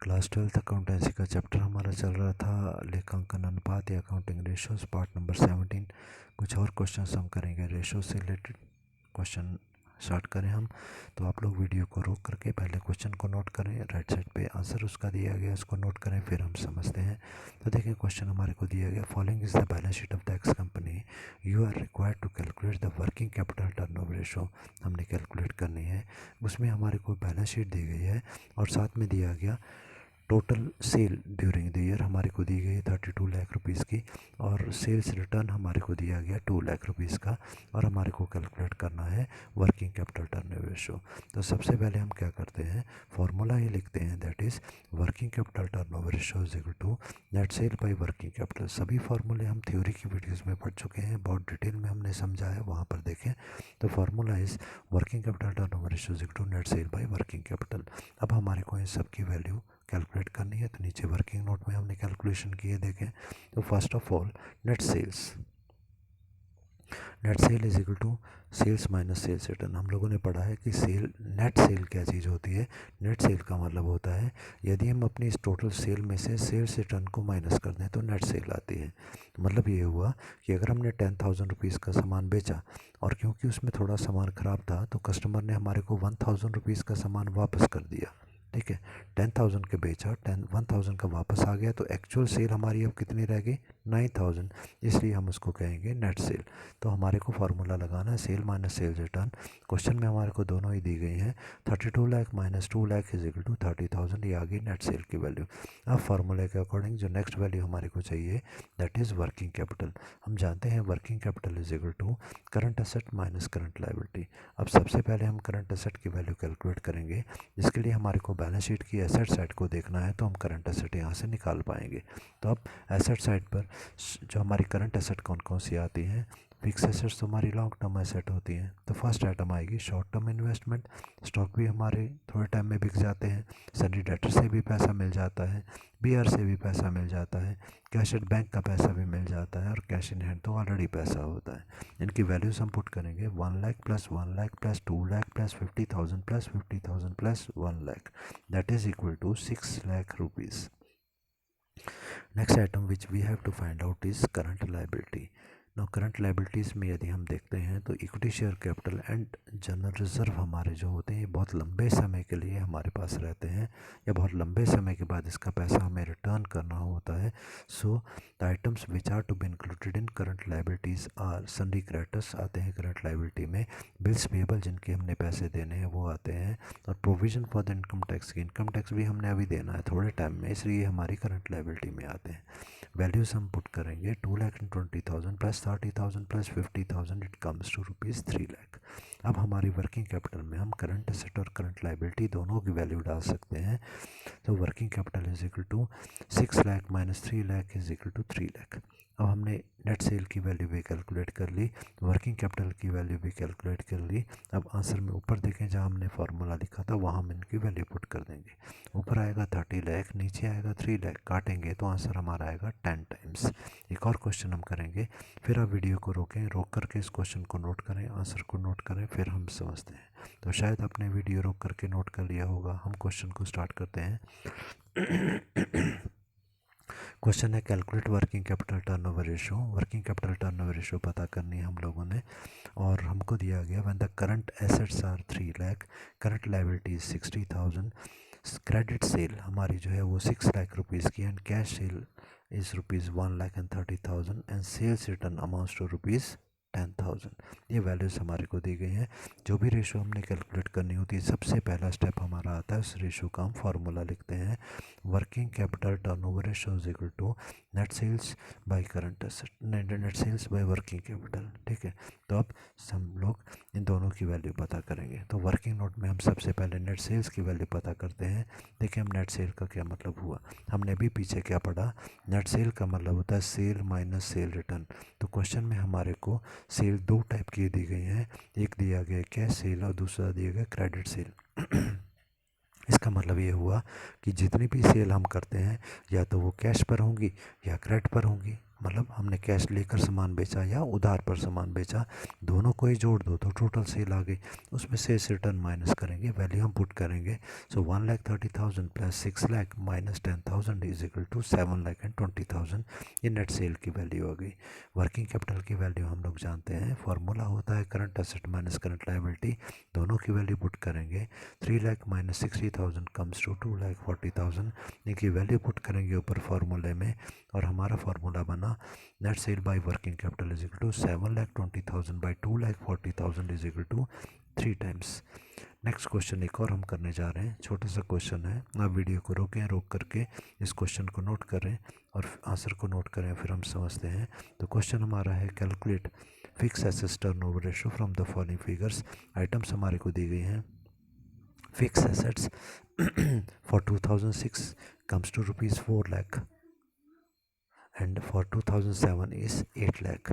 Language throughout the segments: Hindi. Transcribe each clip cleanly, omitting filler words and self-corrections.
क्लास 12th अकाउंटेंसी का चैप्टर हमारा चल रहा था लेखांकन अनुपात या अकाउंटिंग रेशोज, पार्ट नंबर 17। कुछ और क्वेश्चंस हम करेंगे रेशो से रिलेटेड। क्वेश्चन स्टार्ट करें हम, तो आप लोग वीडियो को रोक करके पहले क्वेश्चन को नोट करें, राइट साइड पे आंसर उसका दिया गया उसको नोट करें, फिर हम समझते हैं। तो देखिए क्वेश्चन हमारे को दिया गया, following is the balance sheet of the x company, you are required to calculate the working capital turnover ratio. हमने कैलकुलेट करनी है, उसमें हमारे को बैलेंस शीट दी गई है और साथ में दिया गया total sale during the year हमारे को दी गई है 32 लाख रुपीज़ की, और सेल्स रिटर्न हमारे को दिया गया 2 लाख रुपीज़ का, और हमारे को कैलकुलेट करना है वर्किंग कैपिटल टर्नओवर रेशो। तो सबसे पहले हम क्या करते हैं, फॉर्मूला ये लिखते हैं, that is working capital turnover ratio is equal to net sale by working capital. सभी फार्मूले हम थ्योरी की वीडियोज़ में पढ़ चुके हैं, बहुत डिटेल में हमने समझा है, वहाँ पर देखें। तो formula is working capital turnover ratio is equal to net sale by working capital. अब हमारे को इन सब की वैल्यू कैलकुलेट करनी है, तो नीचे वर्किंग नोट में हमने कैलकुलेशन किए देखें। तो first of all net sales, net sale is equal to sales minus sales return. हम लोगों ने पढ़ा है कि सेल, नेट सेल क्या चीज़ होती है। नेट सेल का मतलब होता है यदि हम अपनी इस टोटल सेल में से सेल्स रिटर्न को माइनस कर दें तो नेट सेल आती है। मतलब ये हुआ कि अगर हमने 10,000 रुपीज़ का सामान बेचा और क्योंकि उसमें थोड़ा सामान ख़राब था तो कस्टमर ने हमारे को 1,000 रुपीज़ का सामान वापस कर दिया, ठीक है। 10,000 के बेचा, 1,000 का वापस आ गया, तो एक्चुअल सेल हमारी अब कितनी रह गई, 9,000, इसलिए हम उसको कहेंगे नेट सेल। तो हमारे को फार्मूला लगाना है sale minus sales return. Question में हमारे को दोनों ही दी गई हैं, 32 lakh minus 2 lakh is equal to 30,000, ये आ गई नेट सेल की वैल्यू। अब फार्मूले के अकॉर्डिंग जो नेक्स्ट वैल्यू हमारे को चाहिए दैट इज़ वर्किंग कैपिटल। हम जानते हैं working capital is equal to current asset minus current liability. अब सबसे पहले हम करंट एसेट की वैल्यू कैलकुलेट करेंगे, जिसके लिए हमारे को बैलेंस शीट की एसेट साइड को देखना है, तो हम करंट एसेट यहाँ से निकाल पाएंगे। तो अब एसेट साइड पर जो हमारी करंट एसेट कौन कौन सी आती हैं, फिक्स एसेट्स तो हमारी लॉन्ग टर्म एसेट होती हैं। तो फर्स्ट आइटम आएगी शॉर्ट टर्म इन्वेस्टमेंट, स्टॉक भी हमारे थोड़े टाइम में बिक जाते हैं, सन्डी डेटर से भी पैसा मिल जाता है, बीआर से भी पैसा मिल जाता है, कैश एट बैंक का पैसा भी मिल जाता है, और कैश इन हैंड तो ऑलरेडी पैसा होता है। इनकी वैल्यूज हम पुट करेंगे 1 lakh plus 1 lakh plus 2 lakh plus 50,000 plus 50,000 plus 1 lakh, that is equal to 6 lakh rupees. Next item which we have to find out is current liability. Now current liabilities में यदि हम देखते हैं तो equity share capital and general reserve हमारे जो होते हैं ये बहुत लंबे समय के लिए हमारे पास रहते हैं, या बहुत लंबे समय के बाद इसका पैसा हमें रिटर्न करना होता है। So the items which are to be included in current liabilities are sundry creditors आते हैं करंट लाइबिलिटी में, बिल्स पेबल जिनके हमने पैसे देने हैं वो आते हैं, और provision for the income tax की, इनकम टैक्स भी हमने अभी देना है थोड़े टाइम में, इसलिए हमारी करंट लाइबिलिटी में आते हैं। वैल्यूज़ हम पुट करेंगे 2,20,000 plus 30,000 plus 50,000, it comes to rupees 3 lakh. अब हमारी वर्किंग कैपिटल में हम करंट एसेट और करंट लाइबिलिटी दोनों की वैल्यू डाल सकते हैं। तो working capital is equal to 6 lakh minus 3 lakh is equal to 3 lakh. अब हमने नेट सेल की वैल्यू भी कैलकुलेट कर ली, वर्किंग कैपिटल की वैल्यू भी कैलकुलेट कर ली। अब आंसर में ऊपर देखें जहाँ हमने फार्मूला लिखा था वहाँ हम इनकी वैल्यू पुट कर देंगे। ऊपर आएगा 30 लाख, नीचे आएगा 3 लाख, काटेंगे तो आंसर हमारा आएगा 10 टाइम्स। एक और क्वेश्चन हम करेंगे, फिर आप वीडियो को रोकें, रोक करके इस क्वेश्चन को नोट करें, आंसर को नोट करें, फिर हम समझते हैं। तो शायद आपने वीडियो रोक करके नोट कर लिया होगा। हम क्वेश्चन को स्टार्ट करते हैं। क्वेश्चन है calculate working capital turnover ratio. Working capital turnover ratio पता करनी है हम लोगों ने, और हमको दिया गया when the current assets are 3 lakh, current liability is 60,000, credit sale हमारी जो है वो 6 लाख रुपीज़ की, and cash sale is rupees 1,30,000 and sales return amounts to rupees 10,000। ये वैल्यूज़ हमारे को दी गई हैं। जो भी रेशो हमने कैलकुलेट करनी होती है, सबसे पहला स्टेप हमारा आता है, उस रेशो का हम फार्मूला लिखते हैं, working capital turnover ratio is equal to net sales by current asset, net sales by working capital, ठीक है। तो अब हम लोग इन दोनों की वैल्यू पता करेंगे। तो वर्किंग नोट में हम सबसे पहले नेट सेल्स की वैल्यू पता करते हैं। देखिए हम नेट सेल का क्या मतलब हुआ, हमने भी पीछे क्या पढ़ा, नेट सेल का मतलब होता है सेल माइनस सेल रिटर्न। तो क्वेश्चन में हमारे को सेल दो टाइप की दी गई हैं, एक दिया गया कैश सेल और दूसरा दिया गया क्रेडिट सेल। इसका मतलब ये हुआ कि जितनी भी सेल हम करते हैं या तो वो कैश पर होंगी या क्रेडिट पर होंगी, मतलब हमने कैश लेकर सामान बेचा या उधार पर सामान बेचा, दोनों को ही जोड़ दो तो टोटल सेल आ गई। उसमें सेल्स रिटर्न माइनस करेंगे, वैल्यू हम पुट करेंगे। So 1,30,000 plus 6 lakh minus 10,000 is equal to 7,20,000। ये नेट सेल की वैल्यू आ गई। वर्किंग कैपिटल की वैल्यू हम लोग जानते हैं, फॉर्मूला होता है current asset minus current liability. दोनों की वैल्यू पुट करेंगे। 3 लाख माइनस 60,000 कम्स टू 2,40,000। इनकी वैल्यू पुट करेंगे ऊपर फार्मूले में, और हमारा फार्मूला बना net sale by working capital is equal to 7,20,000 by 2,40,000 is equal to 3 times. Next question एक और हम करने जा रहे हैं, छोटा सा क्वेश्चन है। आप वीडियो को रोक करके इस क्वेश्चन को नोट करें और आंसर को नोट करें, फिर हम समझते हैं। तो क्वेश्चन हमारा है calculate fixed assets turnover ratio from the following figures. Items हमारे को दी गई हैं। Fixed assets for 2006 comes to rupees 4 lakh, and for 2007 is 8 lakh.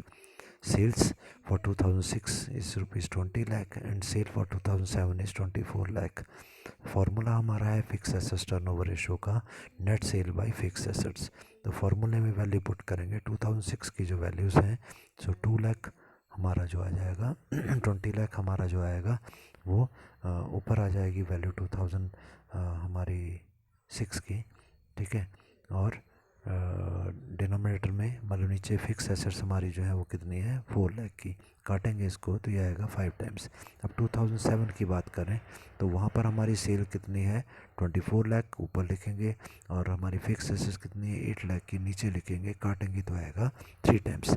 Sales for 2006 is rupees 20 lakh and sale for 2007 is 24 lakh. Formula हमारा है फिक्स एसेट्स टर्नओवर रेशियो का, net sale by fixed assets. तो फार्मूले में वैल्यू पुट करेंगे 2006 की जो वैल्यूज़ हैं। सो 2 लाख हमारा जो आ जाएगा 20 लाख हमारा जो आएगा वो ऊपर आ जाएगी वैल्यू 2000 हमारी 6 की, ठीक है। और डिनोमिनेटर में मतलब नीचे फिक्स एसेट्स हमारी जो है वो कितनी है 4 लाख की, काटेंगे इसको तो ये आएगा 5 टाइम्स। अब 2007 की बात करें तो वहाँ पर हमारी सेल कितनी है 24 लाख ऊपर लिखेंगे, और हमारी फिक्स एसेट्स कितनी है 8 लाख की, नीचे लिखेंगे, काटेंगे तो आएगा 3 टाइम्स।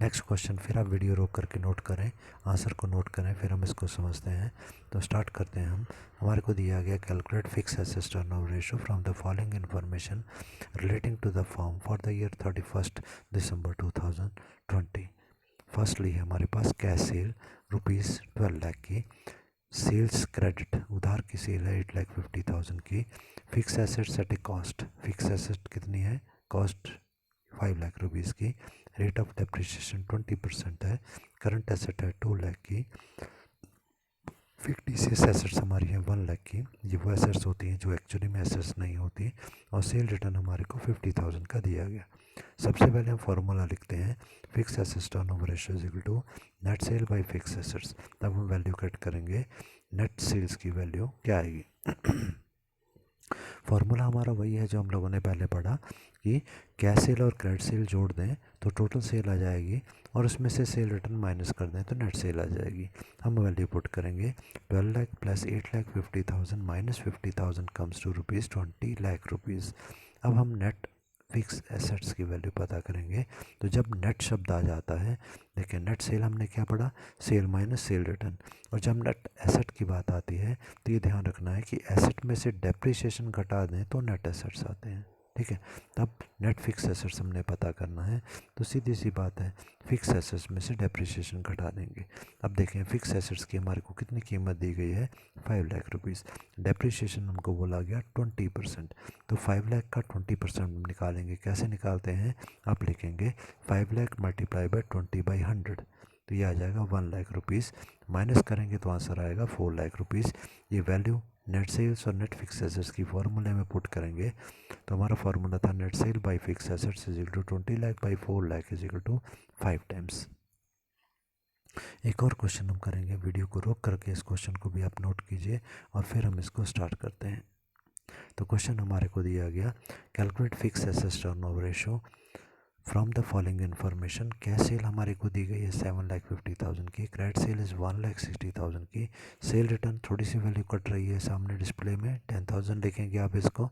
नेक्स्ट क्वेश्चन, फिर आप वीडियो रोक करके नोट करें, आंसर को नोट करें, फिर हम इसको समझते हैं। तो स्टार्ट करते हैं हम। हमारे को दिया गया calculate fixed assets turnover ratio from the following information relating to the form for the year 31 December 2020। Firstly हमारे पास कैश सेल रुपीज़ 12 लाख की, सेल्स क्रेडिट उधार की सेल है 8,50,000 की, fixed assets at a cost, fixed asset कितनी है कॉस्ट 5 लाख रुपीज़ की, रेट ऑफ डेप्रिसिएशन 20% है, करंट एसेट है 2 लाख की, फिक्टिशियस एसेट्स हमारी हैं 1 लाख की, ये वो एसेट्स होती हैं जो एक्चुअली में एसेट्स नहीं होती, और सेल रिटर्न हमारे को 50,000 का दिया गया। सबसे पहले हम फार्मूला लिखते हैं fixed assets turnover ratio is equal to net sale by fixed assets. तब हम वैल्यू कट करेंगे, नेट सेल्स की वैल्यू क्या आएगी फार्मूला हमारा वही है जो हम लोगों ने पहले पढ़ा कि कैश सेल और क्रेडिट सेल जोड़ दें तो टोटल सेल आ जाएगी, और उसमें से सेल रिटर्न माइनस कर दें तो नेट सेल आ जाएगी। हम वैल्यू पुट करेंगे 12 lakh plus 8,50,000 minus 50,000 comes to rupees 20 lakh rupees. अब हम नेट फिक्स एसेट्स की वैल्यू पता करेंगे। तो जब नेट शब्द आ जाता है, देखिए नेट सेल हमने क्या पढ़ा, सेल माइनस सेल रिटर्न, और जब नेट एसेट की बात आती है तो ये ध्यान रखना है कि एसेट में से डेप्रिसिएशन घटा दें तो नेट एसेट्स आते हैं, ठीक है। तब नेट फिक्स एसेट्स हमने पता करना है, तो सीधी सी बात है फिक्स एसेट्स में से डेप्रिसिएशन घटा देंगे। अब देखें फिक्स एसेट्स की हमारे को कितनी कीमत दी गई है 5 लाख रुपीज़, डेप्रिसिएशन हमको बोला गया 20%, तो 5 लाख का 20% निकालेंगे। कैसे निकालते हैं, आप लिखेंगे 5 लाख मल्टीप्लाई बाई 20/100, तो ये आ जाएगा 1 लाख रुपीज़, माइनस करेंगे तो आंसर आएगा 4 लाख रुपीज़। ये वैल्यू नेट सेल्स और नेट फिक्स एसेट्स की फार्मूले में पुट करेंगे। तो हमारा फार्मूला था net sale by fixed assets is equal to 20 lakh by 4 lakh is equal to 5 times. एक और क्वेश्चन हम करेंगे, वीडियो को रोक करके इस क्वेश्चन को भी आप नोट कीजिए और फिर हम इसको स्टार्ट करते हैं। तो क्वेश्चन हमारे को दिया गया calculate fixed assets turnover ratio from the following information. Cash cell हमारे को दी गई है 7,50,000 की, क्रेडिट सेल इज़ 1,60,000 की, सेल रिटर्न थोड़ी सी वैल्यू कट रही है सामने डिस्प्ले में 10,000 लिखेंगे आप इसको।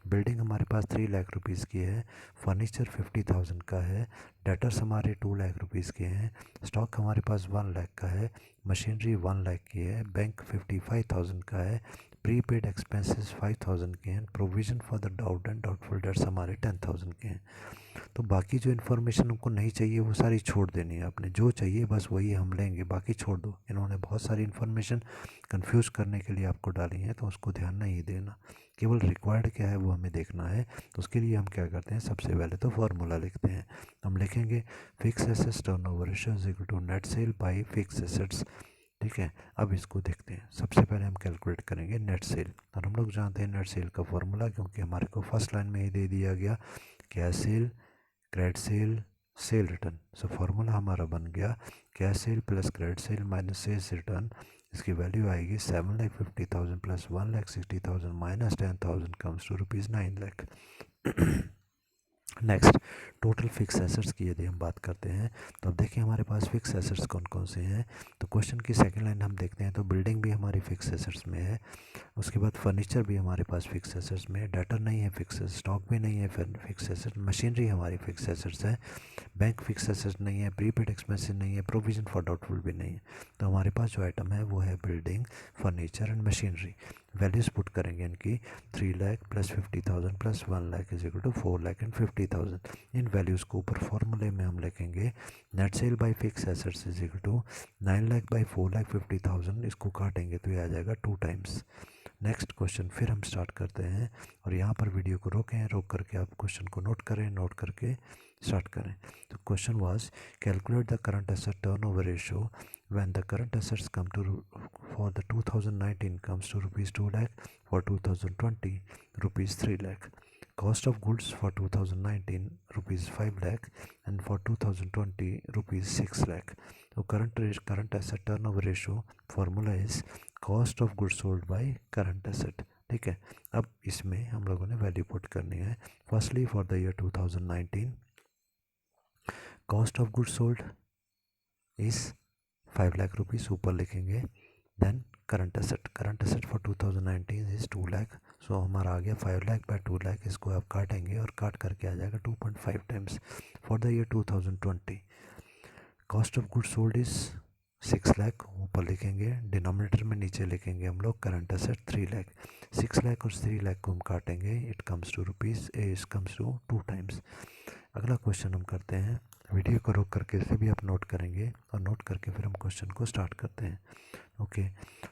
बिल्डिंग हमारे पास 3 लाख रुपीज़ की है, फर्नीचर 50,000 का है, डेटर्स हमारे 2 लाख रुपीज़ के हैं, स्टॉक हमारे पास 1 लाख का है, मशीनरी 1 लाख की है, बैंक 55,000 का है, प्रीपेड एक्सपेंसेस 5,000 के हैं, provision for the doubt and doubtful debts हमारे 10,000 के हैं। तो बाकी जो इन्फॉर्मेशन हमको नहीं चाहिए वो सारी छोड़ देनी है आपने, जो चाहिए बस वही हम लेंगे, बाकी छोड़ दो। इन्होंने बहुत सारी इन्फॉर्मेशन कंफ्यूज करने के लिए आपको डाली है तो उसको ध्यान नहीं देना, केवल रिक्वायर्ड क्या है वो हमें देखना है। तो उसके लिए हम क्या करते हैं, सबसे पहले तो फार्मूला लिखते हैं। हम लिखेंगे fixed assets turnover ratio is equal to net sale by fixed assets. ठीक है, अब इसको देखते हैं। सबसे पहले हम कैलकुलेट करेंगे नेट सेल, और हम लोग जानते हैं नेट सेल का फॉर्मूला, क्योंकि हमारे को फर्स्ट लाइन में ही दे दिया गया cash sale, credit sale, sale return. So formula हमारा बन गया cash sale plus credit sale minus sales return. इसकी वैल्यू आएगी 7,50,000 plus 1,60,000 minus 10,000 comes to rupees 9,00,000। Next, total fixed assets की यदि हम बात करते हैं तो अब देखिए हमारे पास फिक्स एसेट्स कौन कौन से हैं। तो क्वेश्चन की सेकंड लाइन हम देखते हैं तो बिल्डिंग भी हमारी फिक्स एसेट्स में है, उसके बाद फर्नीचर भी हमारे पास फिक्स एसेट्स में है, डेटर नहीं है फिक्स, स्टॉक भी नहीं है फिक्स एसेट, मशीनरी हमारी फिक्स एसेट्स है, बैंक फिक्स एसेट नहीं है, प्रीपेड एक्सपेंसेस नहीं है, प्रोविजन फॉर डाउटफुल भी नहीं है। तो हमारे पास जो आइटम है वो है building, furniture and machinery. Values put करेंगे इनकी 3 lakh plus 50,000 plus 1 lakh is equal to 4 lakh and 50,000। इन वैल्यूज़ को ऊपर फॉर्मूले में हम लिखेंगे net sale by fixed assets is equal to 9 lakh by 4 lakh 50,000। इसको काटेंगे तो ये आ जाएगा 2 टाइम्स। नेक्स्ट क्वेश्चन फिर हम स्टार्ट करते हैं, और यहाँ पर वीडियो को रोकें, रोक करके आप क्वेश्चन को नोट करें, नोट करके स्टार्ट करें। तो question was calculate the current asset turnover ratio when the current assets come to for the 2019 comes to rupees 2 lakh, for 2020 rupees 3 lakh. Cost of goods for 2019 rupees 5 lakh, and for 2020 rupees 6 lakh. So current asset turnover ratio formula is cost of goods sold by current asset। ठीक है, अब इसमें हम लोगों ने वैल्यू पुट करनी है। Firstly for the year 2019 cost of goods sold is 5 lakh rupees, ऊपर लिखेंगे। Then current asset for 2019 is 2 lakh. So हमारा आ गया 5 लाख बाय 2 लाख, इसको आप काटेंगे और काट करके आ जाएगा 2.5 times. For the year 2020 cost of goods sold is 6 lakh, ऊपर लिखेंगे, डिनोमिनेटर में नीचे लिखेंगे हम लोग करंट एसेट 3 लाख। 6 लाख और 3 लाख को हम काटेंगे, it comes to rupees, it comes to 2 times. अगला क्वेश्चन हम करते हैं, वीडियो को रोक करके इसे भी आप नोट करेंगे, और नोट करके फिर हम क्वेश्चन को स्टार्ट करते हैं। ओके,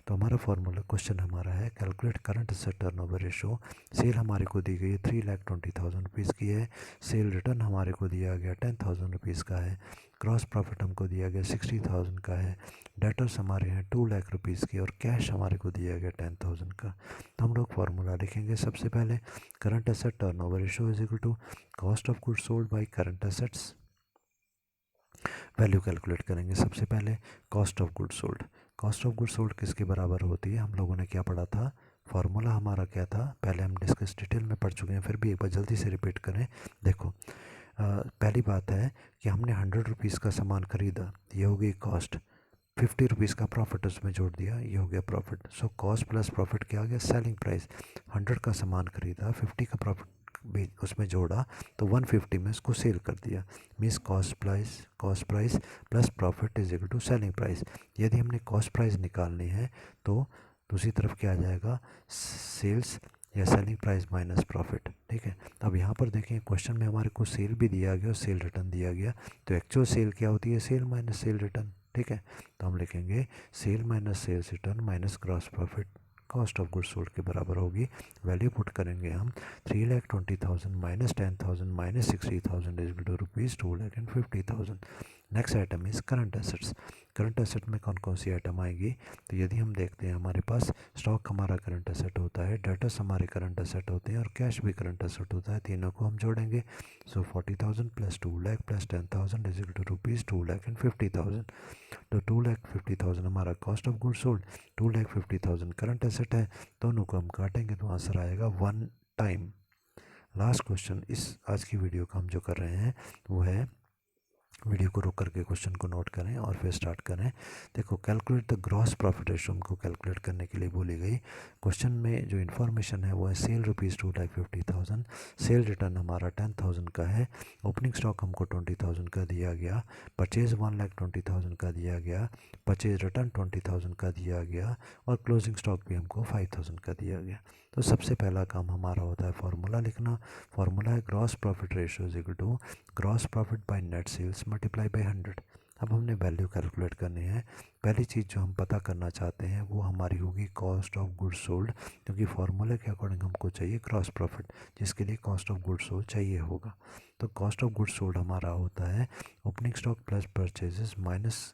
तो हमारा फॉर्मूला क्वेश्चन हमारा है calculate current asset turnover ratio. Sale हमारे को दी गई है 3,20,000 रुपीज़ की है, सेल रिटर्न हमारे को दिया गया 10,000 रुपीज़ का है, क्रॉस प्रॉफिट हमको दिया गया 60,000 का है, डेटर्स हमारे हैं 2 लाख रुपीज़ की, और कैश हमारे को दिया गया 10,000 का। तो हम लोग फार्मूला लिखेंगे सबसे पहले current asset turnover ratio is equal to cost of goods sold by current assets. Value calculate करेंगे सबसे पहले cost of goods sold. Cost of goods sold किसके बराबर होती है, हम लोगों ने क्या पढ़ा था, फार्मूला हमारा क्या था, पहले हम डिस्कस डिटेल में पढ़ चुके हैं, फिर भी एक बार जल्दी से रिपीट करें। देखो, पहली बात है कि हमने 100 रुपीज़ का सामान खरीदा, ये हो गई कॉस्ट। 50 रुपीज़ का प्रॉफिट उसमें जोड़ दिया, ये हो गया profit. So cost plus profit क्या आ गया, सेलिंग प्राइस। 100 का सामान खरीदा, 50 का प्रॉफिट भी उसमें जोड़ा, तो 150 में उसको सेल कर दिया। Means cost price plus profit is equal to selling price. यदि हमने कॉस्ट प्राइस निकालनी है तो दूसरी तरफ क्या आ जाएगा, सेल्स या सेलिंग प्राइस माइनस प्रॉफिट। ठीक है, अब यहाँ पर देखें क्वेश्चन में हमारे को सेल भी दिया गया और सेल रिटर्न दिया गया, तो एक्चुअल सेल क्या होती है, सेल माइनस सेल रिटर्न। ठीक है, तो हम लिखेंगे sale minus sales return minus gross profit cost of goods sold के बराबर होगी। वैल्यू पुट करेंगे हम 3,20,000 minus 10,000 minus 60,000 is to rupees 2,50,000। Next item is current assets. Current asset में कौन कौन सी आइटम आएगी, तो यदि हम देखते हैं हमारे पास स्टॉक हमारा करंट एसेट होता है, डेटर्स हमारे करंट एसेट होते हैं, और कैश भी करंट एसेट होता है, तीनों को हम जोड़ेंगे। So 40,000 plus 2 lakh plus 10,000 is to rupees 2,50,000। तो 2,50,000 हमारा cost of goods sold, 2,50,000 current asset है, दोनों को हम काटेंगे तो आंसर आएगा 1 टाइम। लास्ट क्वेश्चन इस आज की वीडियो का हम जो कर रहे हैं वो है, वीडियो को रोक करके क्वेश्चन को नोट करें और फिर स्टार्ट करें। देखो, calculate the gross profit ratio हमको कैलकुलेट करने के लिए बोली गई। क्वेश्चन में जो इन्फॉर्मेशन है वो है सेल रुपीज़ 2,50,000, सेल रिटर्न हमारा 10,000 का है, ओपनिंग स्टॉक हमको 20,000 का दिया गया, परचेज 1,20,000 का दिया गया, परचेज रिटर्न 20,000 का दिया गया, और क्लोजिंग स्टॉक भी हमको 5,000 का दिया गया। तो सबसे पहला काम हमारा होता है फार्मूला लिखना। फार्मूला है gross profit ratio is equal to gross profit by net sales multiply by 100। अब हमने वैल्यू कैलकुलेट करनी है। पहली चीज़ जो हम पता करना चाहते हैं वो हमारी होगी कॉस्ट ऑफ गुड्स सोल्ड, क्योंकि फार्मूले के अकॉर्डिंग हमको चाहिए ग्रॉस प्रॉफिट, जिसके लिए कॉस्ट ऑफ गुड्स सोल्ड चाहिए होगा। तो कॉस्ट ऑफ गुड्स सोल्ड हमारा होता है opening stock plus purchases minus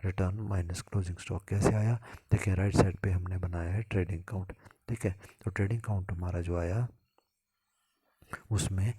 return minus closing stock. कैसे आया देखिए, राइट साइड पे हमने बनाया है ट्रेडिंग काउंट, ठीक है। तो ट्रेडिंग काउंट हमारा जो आया उसमें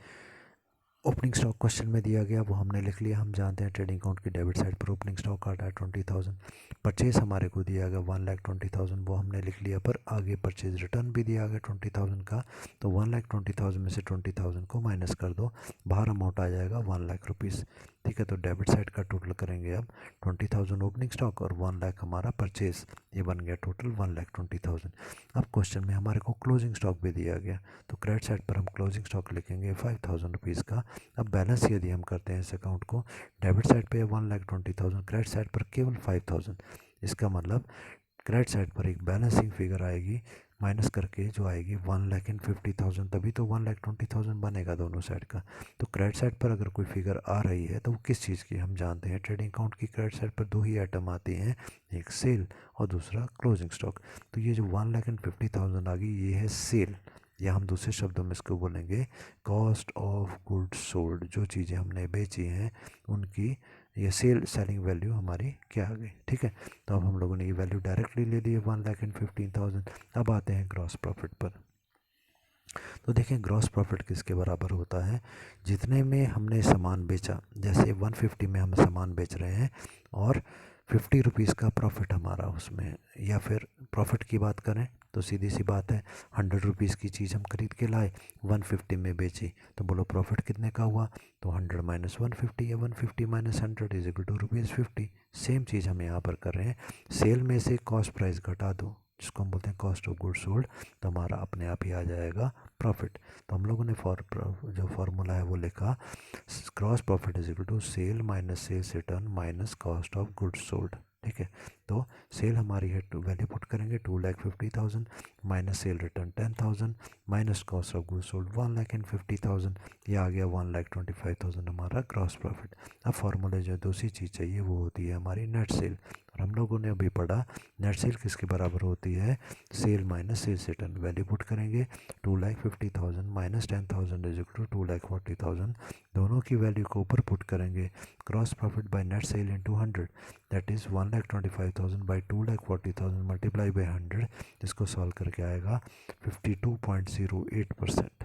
ओपनिंग स्टॉक क्वेश्चन में दिया गया, वो हमने लिख लिया। हम जानते हैं ट्रेडिंग अकाउंट की डेबिट साइड पर ओपनिंग स्टॉक आता है 20,000। परचेज हमारे को दिया गया 1,20,000, वो हमने लिख लिया। पर आगे परचेज रिटर्न भी दिया गया 20,000 का, तो 1,20,000 में से 20,000 को माइनस कर दो, बाहर अमाउंट आ जाएगा 1,00,000 रुपीज़, ठीक है। तो डेबिट साइड का टोटल करेंगे अब 20,000 ओपनिंग स्टॉक और 1,00,000 हमारा परचेज, ये बन गया टोटल 1,20,000। अब क्वेश्चन में हमारे को क्लोजिंग स्टॉक भी दिया गया, तो क्रेडिट साइड पर हम क्लोजिंग स्टॉक लिखेंगे 5,000 रुपीज़ का। अब बैलेंस यदि हम करते हैं इस अकाउंट को, डेबिट साइड पे 1,20,000, क्रेडिट साइड पर केवल 5,000, इसका मतलब क्रेडिट साइड पर एक बैलेंसिंग फिगर आएगी माइनस करके जो आएगी 1,50,000, तभी तो 1,20,000 बनेगा दोनों साइड का। तो क्रेडिट साइड पर अगर कोई फिगर आ रही है तो वो किस चीज़ की, हम जानते हैं ट्रेडिंग अकाउंट की क्रेडिट साइड पर दो ही आइटम आती हैं, एक सेल और दूसरा क्लोजिंग स्टॉक। तो ये जो 1,50,000 आ गई ये है सेल, या हम दूसरे शब्दों में इसको बोलेंगे कॉस्ट ऑफ गुड्स सोल्ड। जो चीज़ें हमने बेची हैं उनकी ये सेलिंग वैल्यू हमारी क्या आ गई, ठीक है। तो अब हम लोगों ने ये वैल्यू डायरेक्टली ले ली है 1,15,000। अब आते हैं ग्रॉस प्रॉफिट पर। तो देखें ग्रॉस प्रॉफिट किसके बराबर होता है, जितने में हमने सामान बेचा, जैसे 150 में हम सामान बेच रहे हैं और 50 रुपीज़ का प्रॉफिट हमारा उसमें, या फिर प्रॉफिट की बात करें तो सीधी सी बात है 100 रुपीज़ की चीज़ हम खरीद के लाए, 150 में बेची, तो बोलो प्रॉफिट कितने का हुआ, तो 100 माइनस 150 या 150 minus 100 is equal to ₹50। Same चीज़ हम यहाँ पर कर रहे हैं, सेल में से कॉस्ट प्राइस घटा दो जिसको हम बोलते हैं कॉस्ट ऑफ गुड्स सोल्ड, तो हमारा अपने आप ही आ जाएगा प्रॉफिट। तो हम लोगों ने जो फार्मूला है वो लिखा, gross profit is equal to sale minus sales return minus cost of goods sold, ठीक है। तो सेल हमारी है, वैल्यू पुट करेंगे 2,50,000 minus cell return 10,000 minus cost of goods sold 1,50,000, ये आ गया 1,25,000 हमारा ग्रॉस प्रॉफिट। अब फार्मूले जो दूसरी चीज़ चाहिए वो होती है हमारी नेट सेल, और हम लोगों ने अभी पढ़ा नेट सेल किसके बराबर होती है, sale minus sales return. Value put करेंगे 2,50,000 माइनस 10,000 इज इक्वल टू 2,40,000, दोनों की वैल्यू को ऊपर पुट करेंगे, cross profit by net cell into 100, that is 1,25,000 by 2,40,000 multiply by 100, जिसको सॉल्व करके आएगा 52.08%।